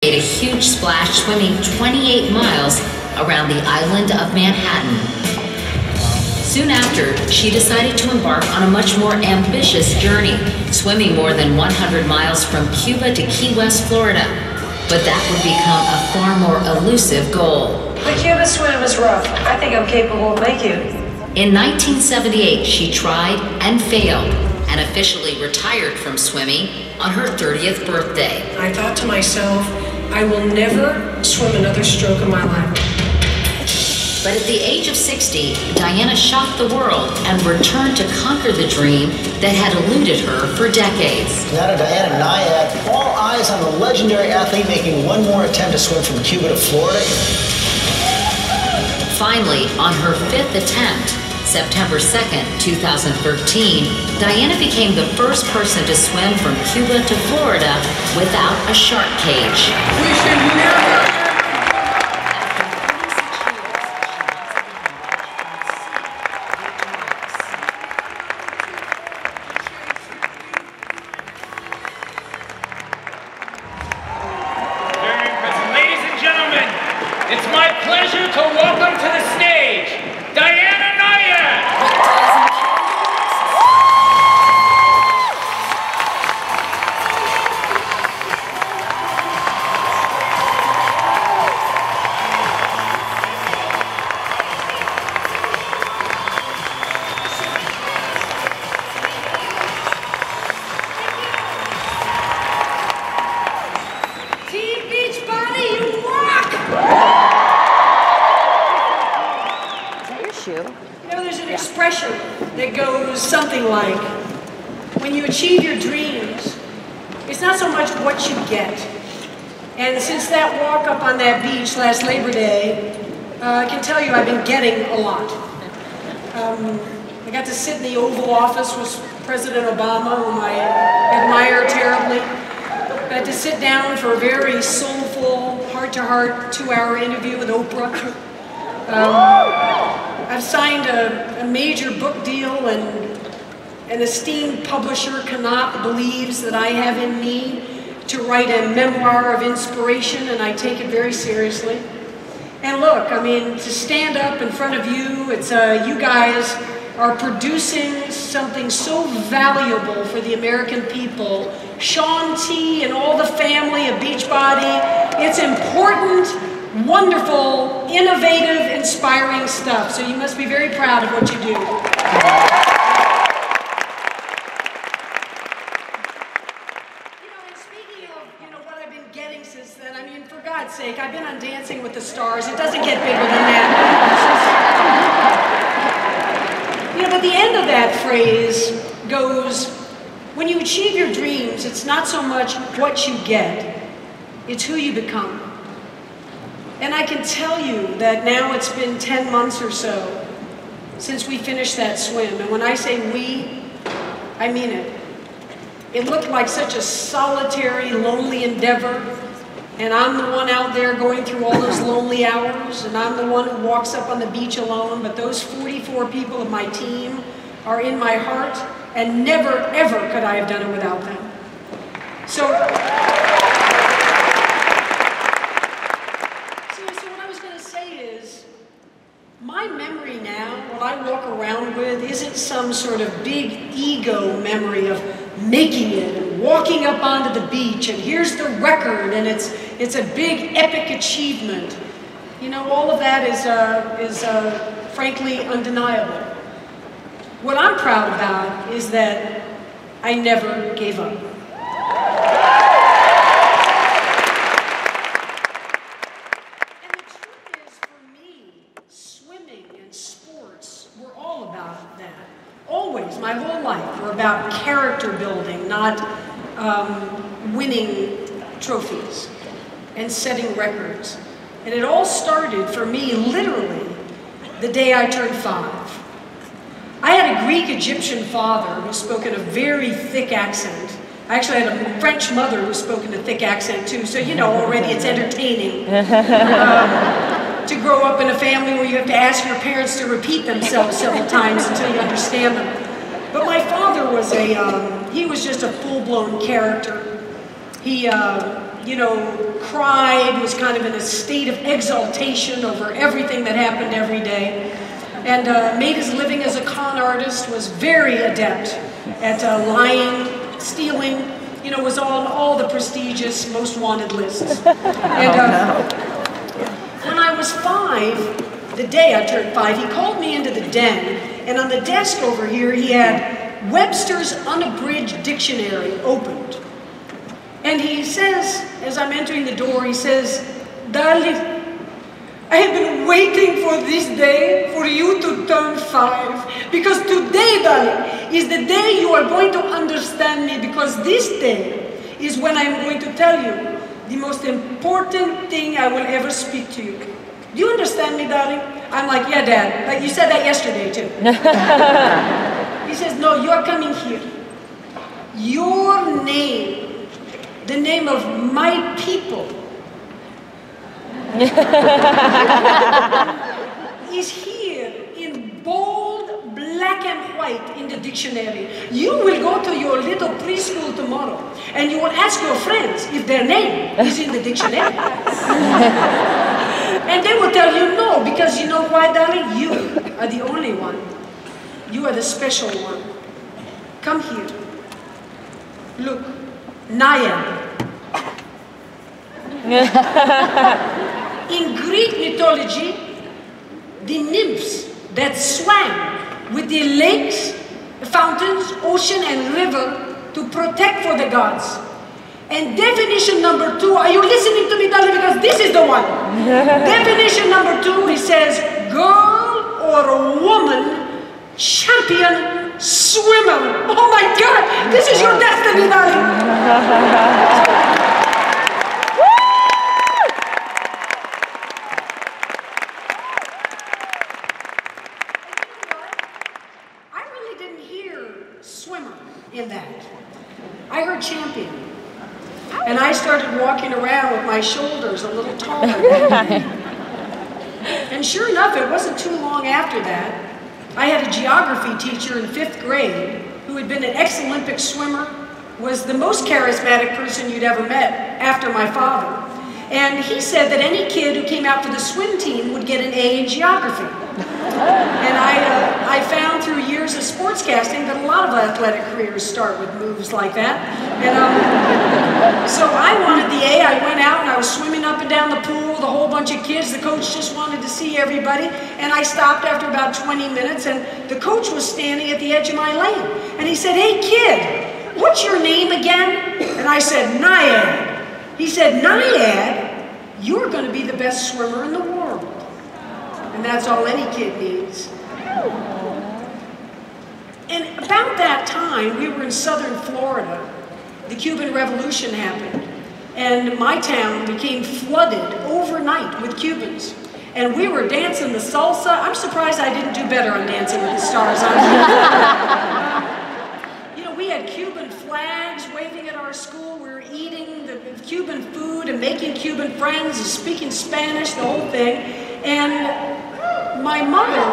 made a huge splash swimming 28 miles around the island of Manhattan. Soon after, she decided to embark on a much more ambitious journey, swimming more than 100 miles from Cuba to Key West, Florida. But that would become a far more elusive goal. The Cuba swim is rough. I think I'm capable of making it. In 1978, she tried and failed and officially retired from swimming on her 30th birthday. I thought to myself, I will never swim another stroke in my life. But at the age of 60, Diana shocked the world and returned to conquer the dream that had eluded her for decades. Now to Diana Nyad, all eyes on the legendary athlete making one more attempt to swim from Cuba to Florida. Finally, on her 5th attempt, September 2nd, 2013, Diana became the first person to swim from Cuba to Florida without a shark cage. We should never. Ladies and gentlemen, it's my pleasure to welcome to the stage Diana Nyad. Team Beachbody, you rock! Is that your shoe? You know, there's an expression that goes something like, when you achieve your dreams, it's not so much what you get. And since that walk up on that beach last Labor Day, I can tell you I've been getting a lot. I got to sit in the Oval Office with President Obama, whom I admire terribly. I had to sit down for a very soulful, heart-to-heart, 2-hour interview with Oprah. I've signed a major book deal, and an esteemed publisher cannot believes that I have in me to write a memoir of inspiration, and I take it very seriously. And look, I mean, to stand up in front of you, it's you guys are producing something so valuable for the American people. Sean T. and all the family of Beachbody, it's important, wonderful, innovative, inspiring stuff. So you must be very proud of what you do. Getting since then, I mean, for God's sake, I've been on Dancing with the Stars. It doesn't get bigger than that. You know, but the end of that phrase goes, when you achieve your dreams, it's not so much what you get, it's who you become. And I can tell you that now it's been 10 months or so since we finished that swim. And when I say we, I mean it. It looked like such a solitary, lonely endeavor, and I'm the one out there going through all those lonely hours, and I'm the one who walks up on the beach alone, but those 44 people of my team are in my heart, and never, ever could I have done it without them. So what I was going to say is, my memory now, what I walk around with, isn't some sort of big ego memory of making it and walking up onto the beach and here's the record and it's a big epic achievement. You know, all of that is frankly undeniable. What I'm proud about is that I never gave up. And the truth is, for me, swimming and sports were all about that. Always, my whole life, were about character building, not winning trophies and setting records. And it all started for me, literally, the day I turned 5. I had a Greek-Egyptian father who spoke in a very thick accent. I actually had a French mother who spoke in a thick accent too, so you know, already it's entertaining. To grow up in a family where you have to ask your parents to repeat themselves several times until you understand them. But my father was he was just a full-blown character. He you know, cried, was kind of in a state of exaltation over everything that happened every day, and made his living as a con artist, was very adept at lying, stealing, you know, was on all the prestigious most wanted lists. And when I was 5, the day I turned 5, he called me into the den, and on the desk over here he had Webster's Unabridged Dictionary opened. And he says, as I'm entering the door, he says, "Darling, I have been waiting for this day for you to turn 5. Because today, darling, is the day you are going to understand me. Because this day is when I'm going to tell you the most important thing I will ever speak to you. Do you understand me, darling?" I'm like, "Yeah, Dad. Like you said that yesterday, too." He says, "No, you are coming here. Your name, the name of my people, is here in bold black and white in the dictionary. You will go to your little preschool tomorrow and you will ask your friends if their name is in the dictionary. And they will tell you no, because you know why, darling? You are the only one. You are the special one. Come here. Look, Nyad." In Greek mythology, the nymphs that swam with the lakes, fountains, ocean, and river to protect for the gods. And definition number 2, are you listening to me, darling? Because this is the one. Definition number 2, he says, girl or a woman, champion, swimmer. Oh my God, this is your destiny, darling. In that, I heard champion, and I started walking around with my shoulders a little taller. And sure enough, it wasn't too long after that, I had a geography teacher in 5th grade who had been an ex-Olympic swimmer, was the most charismatic person you'd ever met after my father. And he said that any kid who came out for the swim team would get an A in geography. And I found through years of sportscasting that a lot of athletic careers start with moves like that. And so I wanted the A. I went out and I was swimming up and down the pool with a whole bunch of kids. The coach just wanted to see everybody. And I stopped after about 20 minutes, and the coach was standing at the edge of my lane. And he said, "Hey kid, what's your name again?" And I said, "Nyad." He said, "Nyad, you're going to be the best swimmer in the world." And that's all any kid needs. And about that time, we were in southern Florida. The Cuban Revolution happened. And my town became flooded overnight with Cubans. And we were dancing the salsa. I'm surprised I didn't do better on Dancing with the Stars. You know, we had Cuban flags waving at our school. We were eating the Cuban food and making Cuban friends and speaking Spanish, the whole thing. And my mother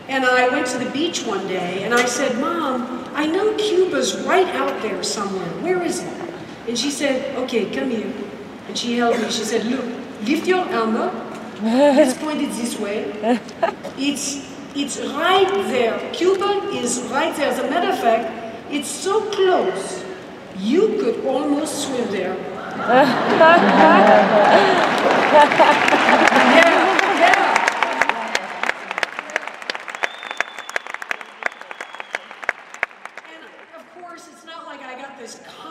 and I went to the beach one day, and I said, "Mom, I know Cuba's right out there somewhere. Where is it?" And she said, "Okay, come here." And she held me. She said, "Look, lift your arm up. Let's point it this way. It's right there. Cuba is right there. As a matter of fact, it's so close, you could almost swim there." Yeah.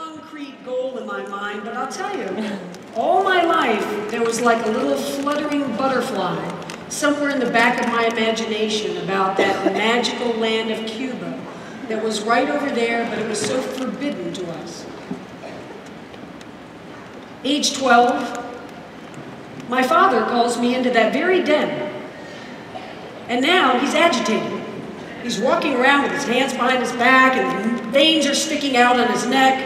Concrete goal in my mind, but I'll tell you, all my life there was like a little fluttering butterfly somewhere in the back of my imagination about that magical land of Cuba that was right over there, but it was so forbidden to us. Age 12, my father calls me into that very den, and now he's agitated. He's walking around with his hands behind his back, and the veins are sticking out on his neck.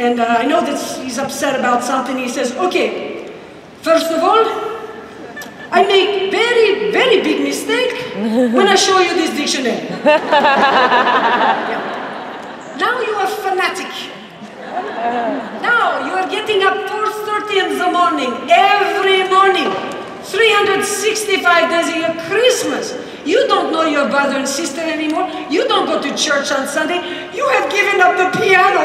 And I know that he's upset about something. He says, "Okay, first of all, I make very, very big mistake when I show you this dictionary. Yeah. Now you are fanatic. Now, you are getting up 4:30 in the morning, every morning, 365 days a year, Christmas. You don't know your brother and sister anymore. You don't go to church on Sunday. You have given up the piano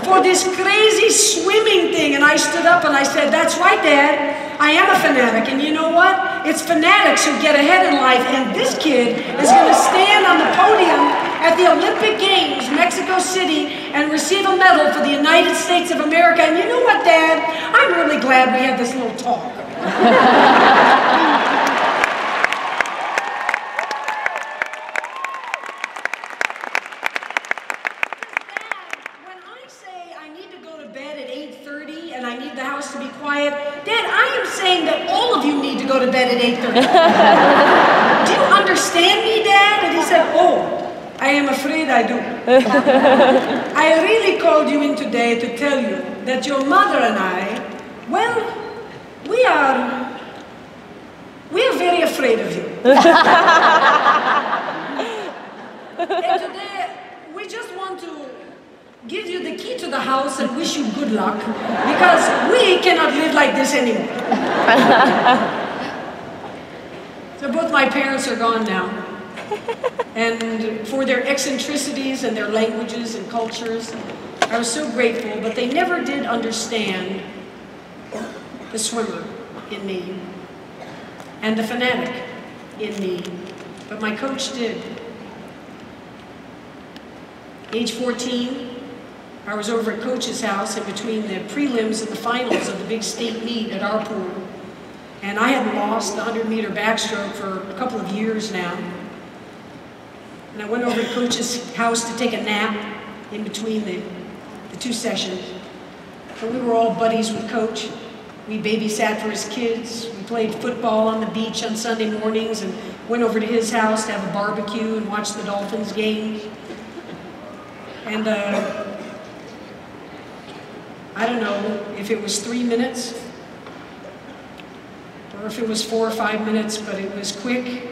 for this crazy swimming thing. And I stood up and I said, that's right, Dad. I am a fanatic. And you know what? It's fanatics who get ahead in life. And this kid is going to stand on the podium at the Olympic Games, Mexico City, and receive a medal for the United States of America. And you know what, Dad? I'm really glad we had this little talk. To be quiet. Dad, I am saying that all of you need to go to bed at 8:30. Do you understand me, Dad? And he said, oh, I am afraid I do. I really called you in today to tell you that your mother and I, well, we are very afraid of you. And today, we just want to give you the key to the house and wish you good luck, because we cannot live like this anymore. So both my parents are gone now. And for their eccentricities and their languages and cultures, I was so grateful, but they never did understand the swimmer in me and the fanatic in me, but my coach did. Age 14, I was over at Coach's house in between the prelims and the finals of the big state meet at our pool. And I hadn't lost the 100-meter backstroke for a couple of years now. And I went over to Coach's house to take a nap in between the two sessions. And we were all buddies with Coach. We babysat for his kids. We played football on the beach on Sunday mornings and went over to his house to have a barbecue and watch the Dolphins games. And I don't know if it was 3 minutes or if it was 4 or 5 minutes, but it was quick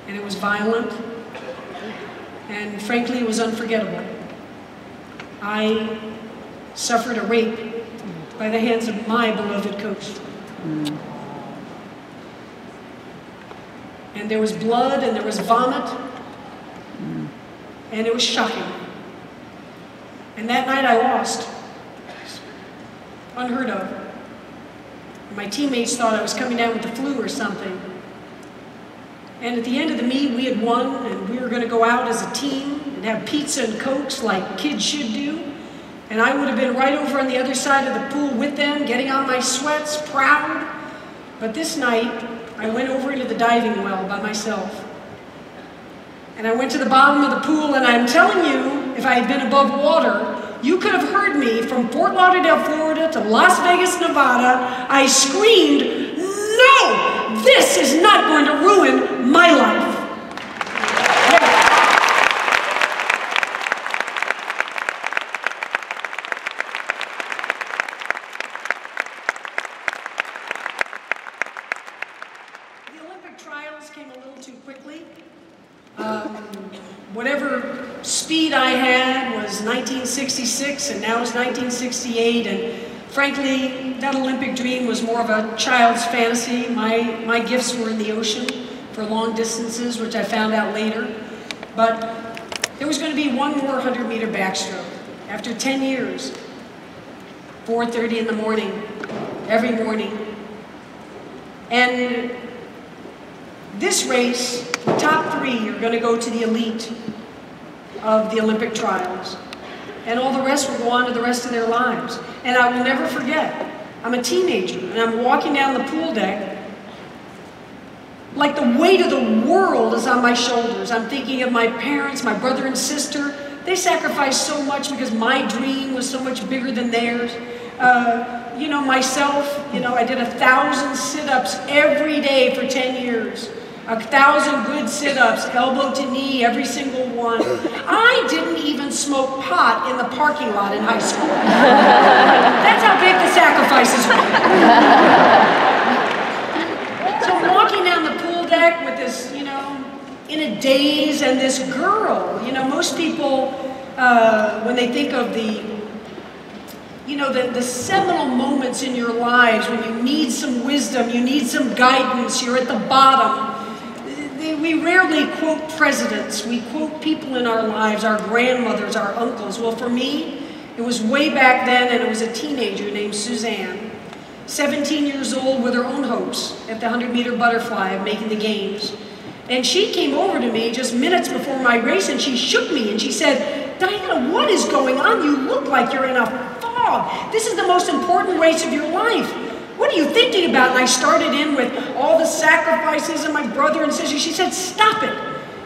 and it was violent. And frankly, it was unforgettable. I suffered a rape by the hands of my beloved coach. And there was blood and there was vomit. And it was shocking. And that night I lost. Unheard of. My teammates thought I was coming down with the flu or something. And at the end of the meet, we had won, and we were going to go out as a team and have pizza and Cokes like kids should do. And I would have been right over on the other side of the pool with them, getting on my sweats, proud. But this night, I went over into the diving well by myself. And I went to the bottom of the pool, and I'm telling you, if I had been above water, you could have heard me from Fort Lauderdale, Florida to Las Vegas, Nevada. I screamed, no, this is not going to ruin my life. The Olympic trials came a little too quickly. Whatever speed I had was 1966, and now it's 1968, and frankly, that Olympic dream was more of a child's fantasy. My gifts were in the ocean for long distances, which I found out later. But there was going to be one more 100-meter backstroke. After 10 years, 4:30 in the morning, every morning. And this race, the top 3 are going to go to the elite of the Olympic trials. And all the rest will go on to the rest of their lives. And I will never forget, I'm a teenager, and I'm walking down the pool deck, like the weight of the world is on my shoulders. I'm thinking of my parents, my brother and sister. They sacrificed so much because my dream was so much bigger than theirs. You know, myself, you know, I did 1,000 sit-ups every day for 10 years. 1,000 good sit-ups, elbow to knee, every single one. I didn't even smoke pot in the parking lot in high school. That's how big the sacrifices were. So I'm walking down the pool deck with this, you know, in a daze, and this girl, you know, most people when they think of the seminal moments in your lives when you need some wisdom, you need some guidance, you're at the bottom. We rarely quote presidents. We quote people in our lives, our grandmothers, our uncles. Well, for me, it was way back then, and it was a teenager named Suzanne, 17 years old with her own hopes at the 100-meter butterfly of making the games. And she came over to me just minutes before my race, and she shook me, and she said, "Diana, what is going on? You look like you're in a fog. This is the most important race of your life. What are you thinking about?" And I started in with all the sacrifices and my brother and sister. She said, "Stop it.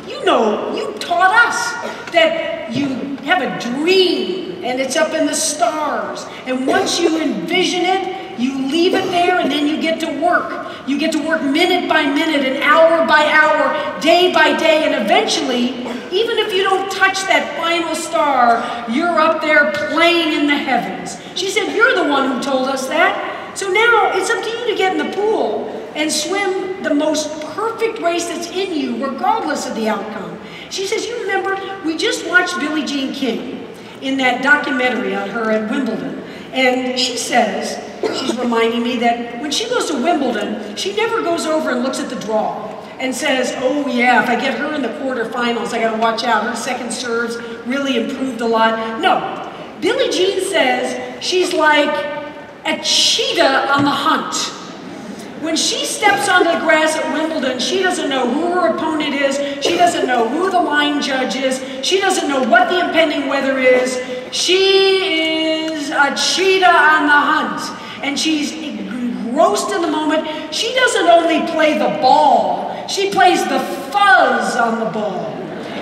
You know, you taught us that you have a dream and it's up in the stars. And once you envision it, you leave it there and then you get to work. You get to work minute by minute and hour by hour, day by day, and eventually, even if you don't touch that final star, you're up there playing in the heavens." She said, "You're the one who told us that. So now it's up to you to get in the pool and swim the most perfect race that's in you, regardless of the outcome." She says, "You remember, we just watched Billie Jean King in that documentary on her at Wimbledon. And she says," she's reminding me that when she goes to Wimbledon, she never goes over and looks at the draw and says, "Oh yeah, if I get her in the quarterfinals, I gotta watch out. Her second serves really improved a lot." No, Billie Jean says she's like a cheetah on the hunt. When she steps onto the grass at Wimbledon, she doesn't know who her opponent is. She doesn't know who the line judge is. She doesn't know what the impending weather is. She is a cheetah on the hunt. And she's engrossed in the moment. She doesn't only play the ball, she plays the fuzz on the ball.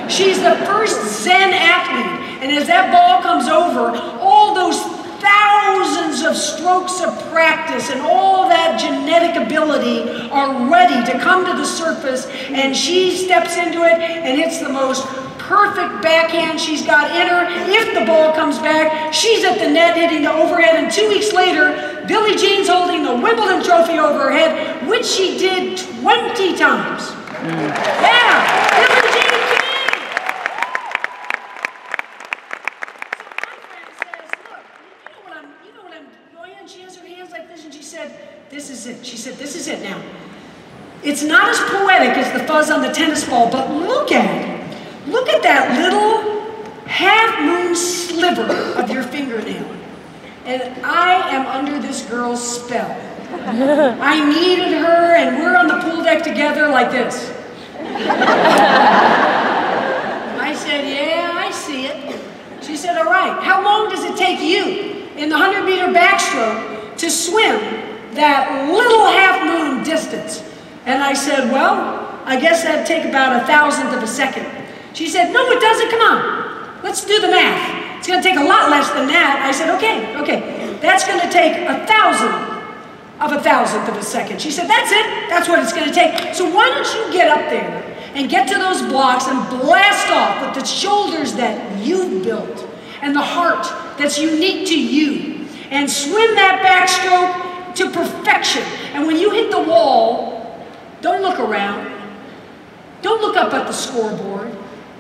She's the first Zen athlete. And as that ball comes over, all those thousands of strokes of practice and all that genetic ability are ready to come to the surface, and she steps into it and hits the most perfect backhand she's got in her. If the ball comes back, she's at the net hitting the overhead, and 2 weeks later, Billie Jean's holding the Wimbledon trophy over her head, which she did 20 times. Yeah, Billie Jean King. This is it. She said, "This is it now. It's not as poetic as the fuzz on the tennis ball, but look at it. Look at that little half-moon sliver of your fingernail. And I am under this girl's spell. I needed her, and we're on the pool deck together like this." I said, "Yeah, I see it." She said, "All right, how long does it take you in the 100-meter backstroke to swim that little half-moon distance?" And I said, "Well, I guess that'd take about 1,000th of a second." She said, "No, it doesn't. Come on. Let's do the math. It's going to take a lot less than that." I said, okay. That's going to take 1,000th of a second." She said, "That's it. That's what it's going to take. So why don't you get up there and get to those blocks and blast off with the shoulders that you've built and the heart that's unique to you, and swim that backstroke to perfection. And when you hit the wall, don't look around. Don't look up at the scoreboard.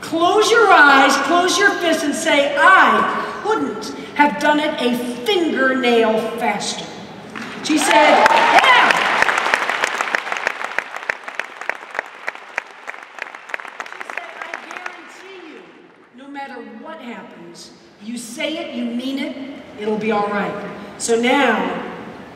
Close your eyes, close your fists, and say, I couldn't have done it a fingernail faster." She said, "Yeah." She said, "I guarantee you, no matter what happens, you say it, you mean it, it'll be all right." So now,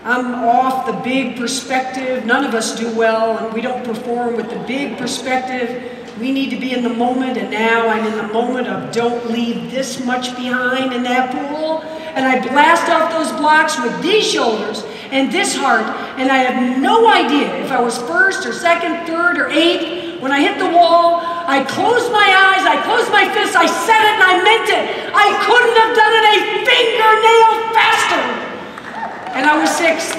I'm off the big perspective. None of us do well, and we don't perform with the big perspective. We need to be in the moment, and now I'm in the moment of don't leave this much behind in that pool. And I blast off those blocks with these shoulders and this heart, and I have no idea if I was first or second, third, or eighth. When I hit the wall, I closed my eyes, I closed my fists, I said it, and I meant it. I couldn't have done it a fingernail faster. And I was sixth.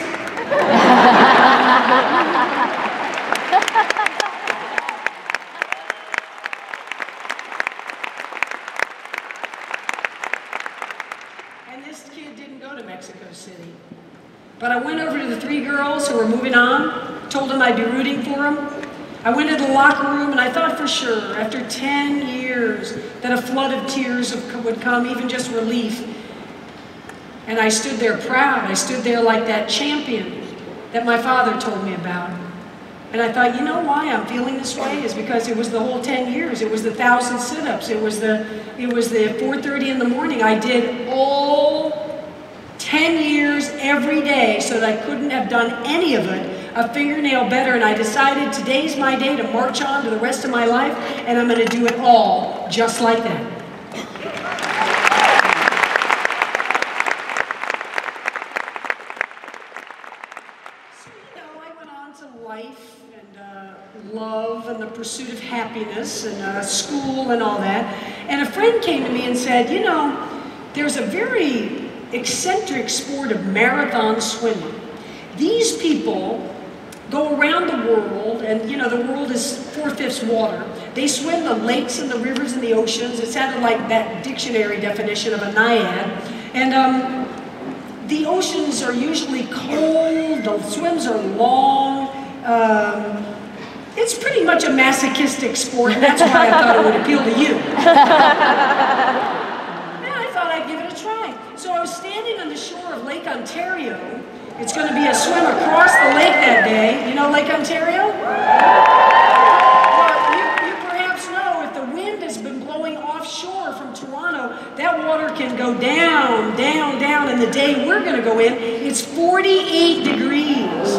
And this kid didn't go to Mexico City. But I went over to the three girls who were moving on, told them I'd be rooting for them. I went into the locker room and I thought for sure, after 10 years, that a flood of tears would come, even just relief. And I stood there proud. I stood there like that champion that my father told me about. And I thought, you know why I'm feeling this way? Is because it was the whole 10 years. It was the 1,000 sit-ups. It was the 4:30 in the morning. I did all 10 years every day so that I couldn't have done any of it a fingernail better. And I decided today's my day to march on to the rest of my life, and I'm going to do it all just like that. Life and love and the pursuit of happiness and school and all that. And a friend came to me and said, you know, there's a very eccentric sport of marathon swimming. These people go around the world, and you know, the world is 4/5 water. They swim the lakes and the rivers and the oceans. It sounded like that dictionary definition of a Nyad. And the oceans are usually cold, the swims are long. It's pretty much a masochistic sport, and that's why I thought it would appeal to you. Yeah, I thought I'd give it a try. So I was standing on the shore of Lake Ontario. It's going to be a swim across the lake that day. You know Lake Ontario? Well, you perhaps know if the wind has been blowing offshore from Toronto, that water can go down, down, down, and the day we're going to go in, it's 48 degrees.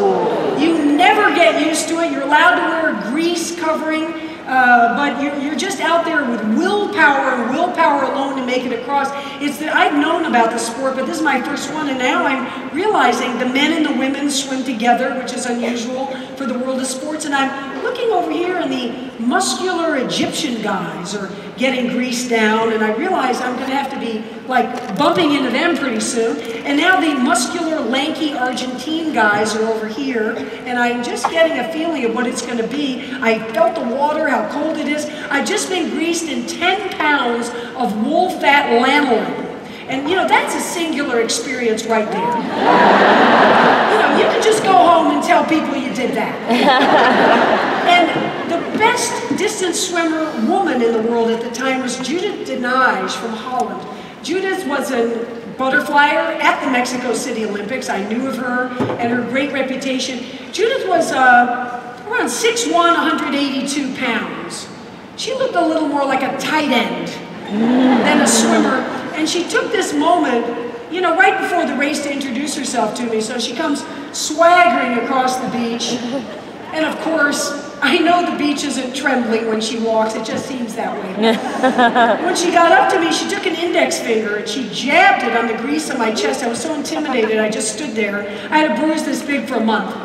You never get used to it. You're allowed to wear a grease covering, but you're just out there with willpower and willpower alone to make it across. It's that I've known about the sport, but this is my first one, and now I'm realizing the men and the women swim together, which is unusual for the world of sports. And I'm looking over here, and the muscular Egyptian guys are getting greased down, and I realize I'm going to have to be like bumping into them pretty soon. And now the muscular, lanky Argentine guys are over here, and I'm just getting a feeling of what it's going to be. I felt the water, how cold it is. I've just been greased in 10 pounds of wool fat lanolin. And you know, that's a singular experience right there. You know, you can just go home and tell people you did that. And the best distance swimmer woman in the world at the time was Judith de Nyad from Holland. Judith was a butterflyer at the Mexico City Olympics. I knew of her and her great reputation. Judith was around 6'1", 182 pounds. She looked a little more like a tight end than a swimmer. And she took this moment, you know, right before the race to introduce herself to me. So she comes swaggering across the beach. And of course, I know the beach isn't trembling when she walks. It just seems that way. When she got up to me, she took an index finger and she jabbed it on the grease on my chest. I was so intimidated, I just stood there. I had a bruise this big for a month.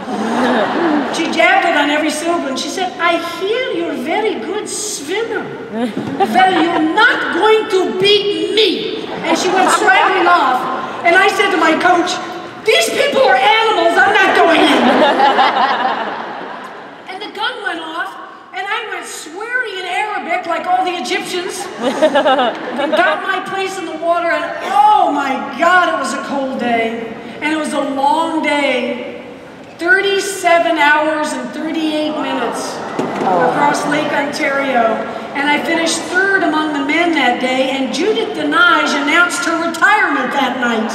She jabbed it on every syllable and she said, I hear you're a very good swimmer. Well, you're not going to beat me. And she went swaggering off. And I said to my coach, these people are animals, I'm not going in. And the gun went off, and I went swearing in Arabic like all the Egyptians. And got my place in the water, and oh my God, it was a cold day. And it was a long day. 37 hours and 38 minutes across Lake Ontario. And I finished third among the men that day, and Judith de Nyad announced her retirement that night.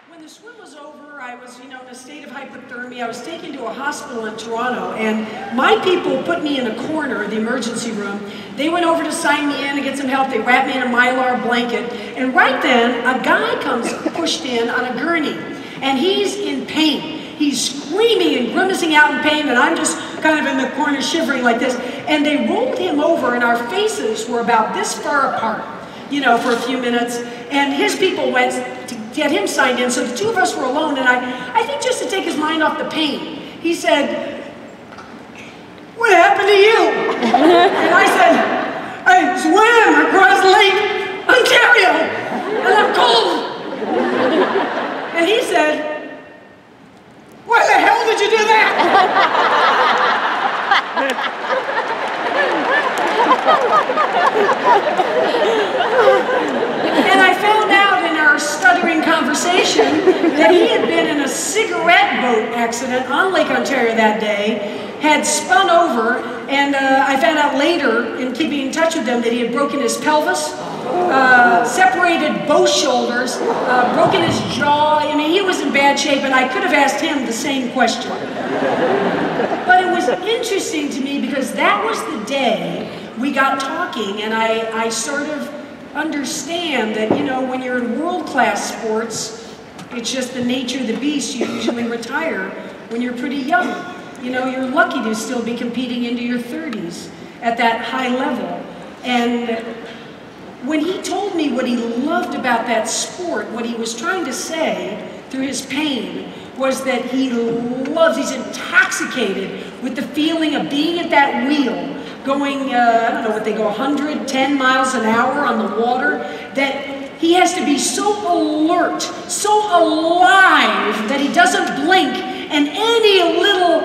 When the swim was over, I was, in a state of hypothermia. I was taken to a hospital in Toronto, and my people put me in a corner in the emergency room. They went over to sign me in and get some help. They wrapped me in a Mylar blanket, and right then, a guy comes pushed in on a gurney, and he's in pain. He's screaming and grimacing out in pain, and I'm just kind of in the corner shivering like this. And they rolled him over, and our faces were about this far apart, for a few minutes. And his people went to get him signed in, so the two of us were alone. And I think just to take his mind off the pain, he said, "What happened to you?" And I said, "I swam across Lake Ontario, and I'm cold." And he said, "Why the hell did you do that?" conversation that he had been in a cigarette boat accident on Lake Ontario that day, had spun over, and I found out later, in keeping in touch with them, that he had broken his pelvis, separated both shoulders, broken his jaw. I mean, he was in bad shape, and I could have asked him the same question. But it was interesting to me because that was the day we got talking, and I sort of understand that, you know, when you're in world-class sports, it's just the nature of the beast. You usually retire when you're pretty young. You know, you're lucky to still be competing into your 30s at that high level. And when he told me what he loved about that sport, what he was trying to say through his pain was that he loves, he's intoxicated with the feeling of being at that wheel, going, I don't know what they go, 110 miles an hour on the water, that he has to be so alert, so alive that he doesn't blink, and any little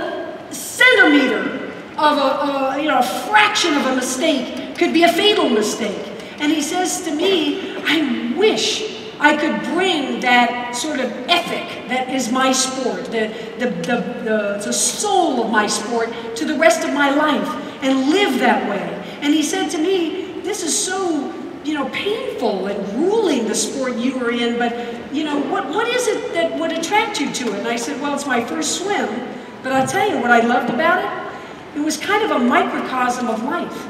centimeter of a fraction of a mistake could be a fatal mistake. And he says to me, I wish I could bring that sort of ethic that is my sport, the soul of my sport, to the rest of my life and live that way. And he said to me, this is so, you know, painful and grueling, the sport you were in, but, you know, what is it that would attract you to it? And I said, well, it's my first swim, but I'll tell you what I loved about it. It was kind of a microcosm of life.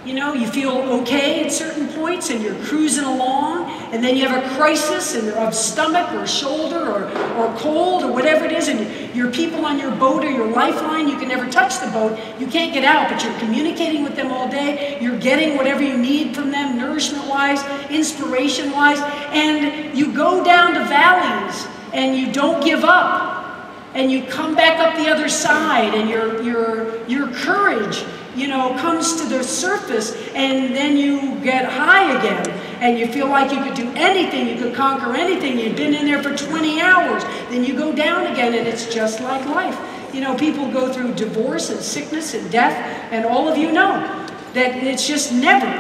You know, you feel okay at certain points and you're cruising along, and then you have a crisis of stomach or shoulder or cold or whatever it is, and your people on your boat or your lifeline, you can never touch the boat, you can't get out, but you're communicating with them all day, you're getting whatever you need from them, nourishment-wise, inspiration-wise, and you go down to valleys and you don't give up, and you come back up the other side, and your courage, you know, comes to the surface, and then you get high again, and you feel like you could do anything, you could conquer anything. You've been in there for 20 hours, then you go down again, and it's just like life. You know, people go through divorce and sickness and death, and all of you know that it's just never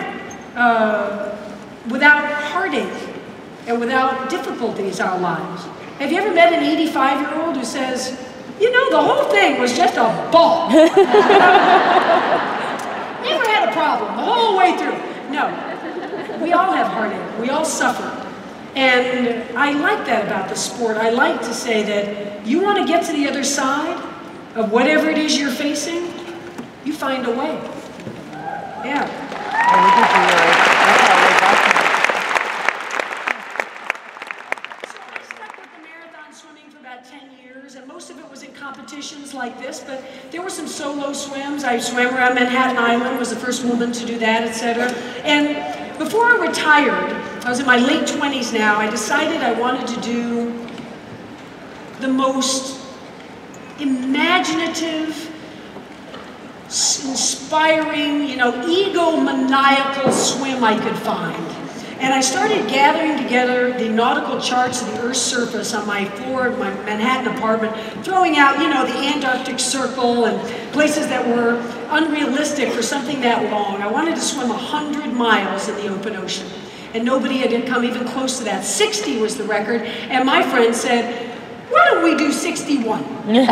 without heartache and without difficulties our lives. Have you ever met an 85-year-old who says, you know, the whole thing was just a ball? Never had a problem the whole way through. No, we all have heartache. We all suffer. And I like that about the sport. I like to say that you want to get to the other side of whatever it is you're facing, you find a way. Yeah. Competitions like this, but there were some solo swims. I swam around Manhattan Island, was the first woman to do that, etc. And before I retired, I was in my late 20s now, I decided I wanted to do the most imaginative, inspiring, you know, egomaniacal swim I could find. And I started gathering together the nautical charts of the Earth's surface on my floor of my Manhattan apartment, throwing out, you know, the Antarctic Circle and places that were unrealistic for something that long. I wanted to swim 100 miles in the open ocean, and nobody had come even close to that. 60 was the record, and my friend said, why don't we do 61? You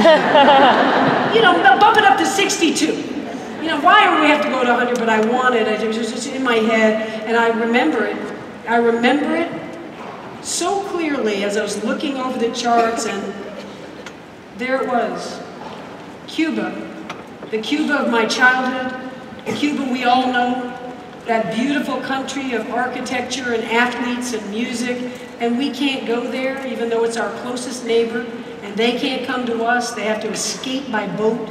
know, bump it up to 62. You know, why do we have to go to 100? But I wanted it. It was just in my head, and I remember it. I remember it so clearly as I was looking over the charts, and there it was, Cuba, the Cuba of my childhood, the Cuba we all know, that beautiful country of architecture and athletes and music, and we can't go there even though it's our closest neighbor, and they can't come to us, they have to escape by boat.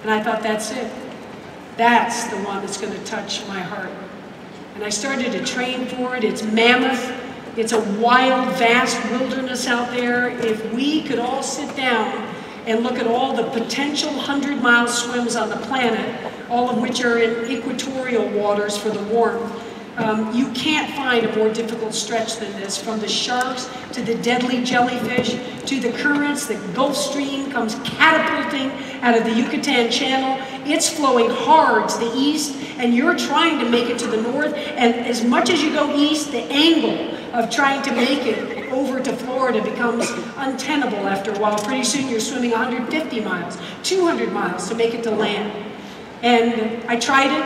And I thought, that's it. That's the one that's going to touch my heart. And I started to train for it. It's mammoth. It's a wild, vast wilderness out there. If we could all sit down and look at all the potential 100-mile swims on the planet, all of which are in equatorial waters for the warmth, you can't find a more difficult stretch than this, from the sharks to the deadly jellyfish to the currents. The Gulf Stream comes catapulting out of the Yucatan Channel. It's flowing hard to the east, and you're trying to make it to the north, and as much as you go east, the angle of trying to make it over to Florida becomes untenable after a while. Pretty soon you're swimming 150 miles, 200 miles to make it to land. And I tried it,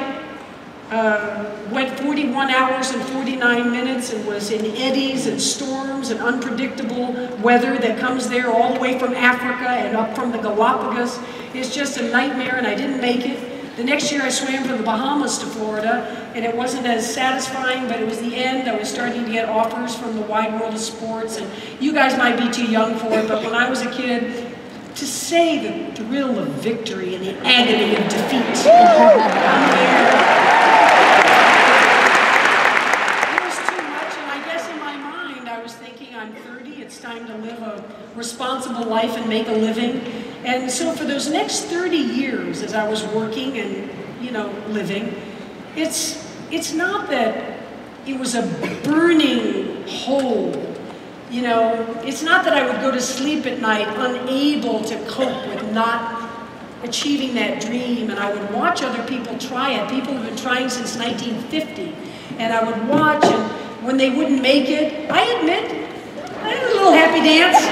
went 41 hours and 49 minutes and was in eddies and storms and unpredictable weather that comes there all the way from Africa and up from the Galapagos. It's just a nightmare, and I didn't make it. The next year I swam from the Bahamas to Florida, and it wasn't as satisfying, but it was the end. I was starting to get offers from the wide world of sports, and you guys might be too young for it, but when I was a kid, to say the thrill of victory and the agony of defeat, it was too much, and I guess in my mind I was thinking, I'm 30, it's time to live a responsible life and make a living. And so for those next 30 years as I was working and, you know, living, it's not that it was a burning hole, you know. It's not that I would go to sleep at night unable to cope with not achieving that dream, and I would watch other people try it. People have been trying since 1950, and I would watch, and when they wouldn't make it, I admit, I had a little happy dance.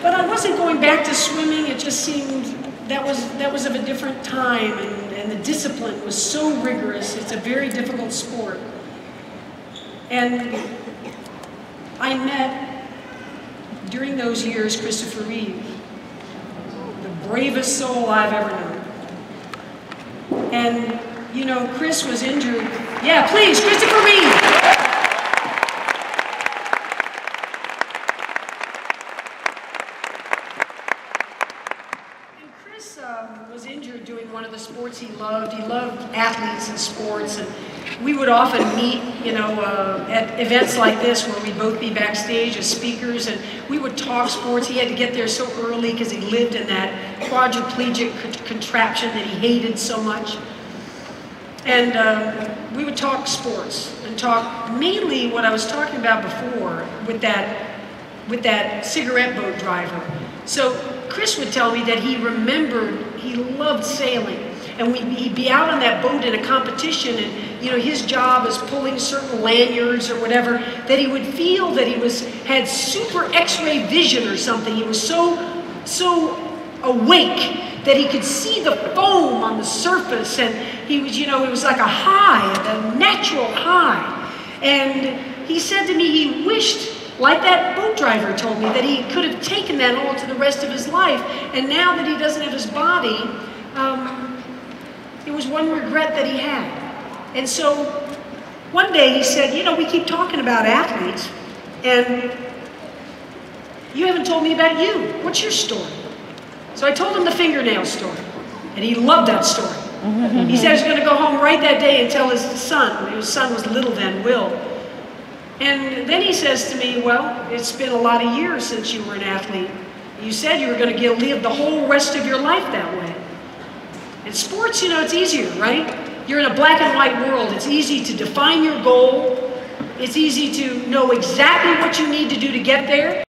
But I wasn't going back to swimming. It just seemed that was of a different time, and the discipline was so rigorous. It's a very difficult sport. And I met, during those years, Christopher Reeve, the bravest soul I've ever known. And, you know, Chris was injured. Yeah, please, Christopher Reeve. Was injured doing one of the sports he loved. He loved athletes and sports, and we would often meet, you know, at events like this where we'd both be backstage as speakers, and we would talk sports. He had to get there so early because he lived in that quadriplegic contraption that he hated so much. And we would talk sports and talk mainly what I was talking about before with that cigarette boat driver. So Chris would tell me that he remembered, he loved sailing, and he'd be out on that boat in a competition, and you know, his job is pulling certain lanyards or whatever, that he would feel that he had super X-ray vision or something. He was so awake that he could see the foam on the surface, and he was, you know, it was like a high, a natural high. And he said to me he wished, like that boat driver told me, that he could have taken that all to the rest of his life. And now that he doesn't have his body, it was one regret that he had. And so one day he said, you know, we keep talking about athletes, and you haven't told me about you. What's your story? So I told him the fingernail story, and he loved that story. He said he was going to go home right that day and tell his son was little then, Will. And then he says to me, well, it's been a lot of years since you were an athlete. You said you were going to live the whole rest of your life that way. In sports, you know, it's easier, right? You're in a black and white world. It's easy to define your goal. It's easy to know exactly what you need to do to get there.